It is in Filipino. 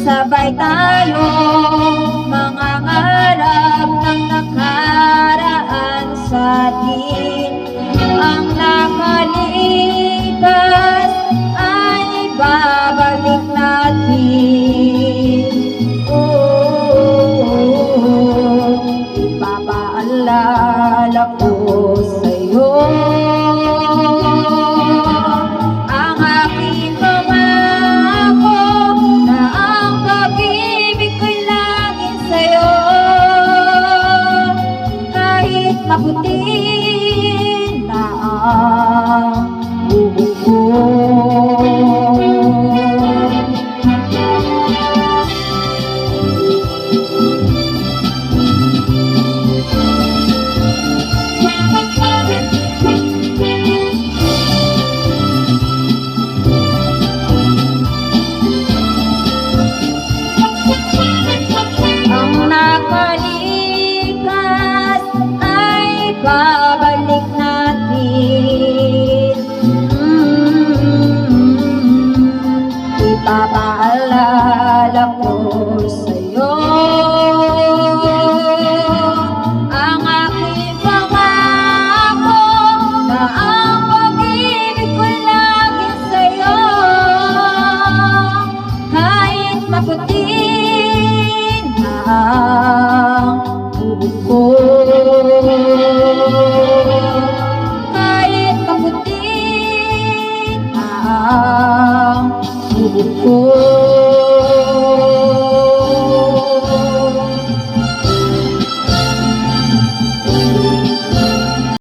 sabay tayo mangangarap ng nakaraan sa atin. Ang nakalipas ay babalik natin. Ipapaalala ko sa'yo ang aking pangako na ang pag-ibig ko'y laging sa'yo. Kahit maputi na ang buhok ko, babalik natin. Ipapaalala ko sa'yo ang aking pangako na ang pag-ibig ko'y laging sa'yo. Kahit maputi na ang buhok ko, kahit maputi ang buhok ko,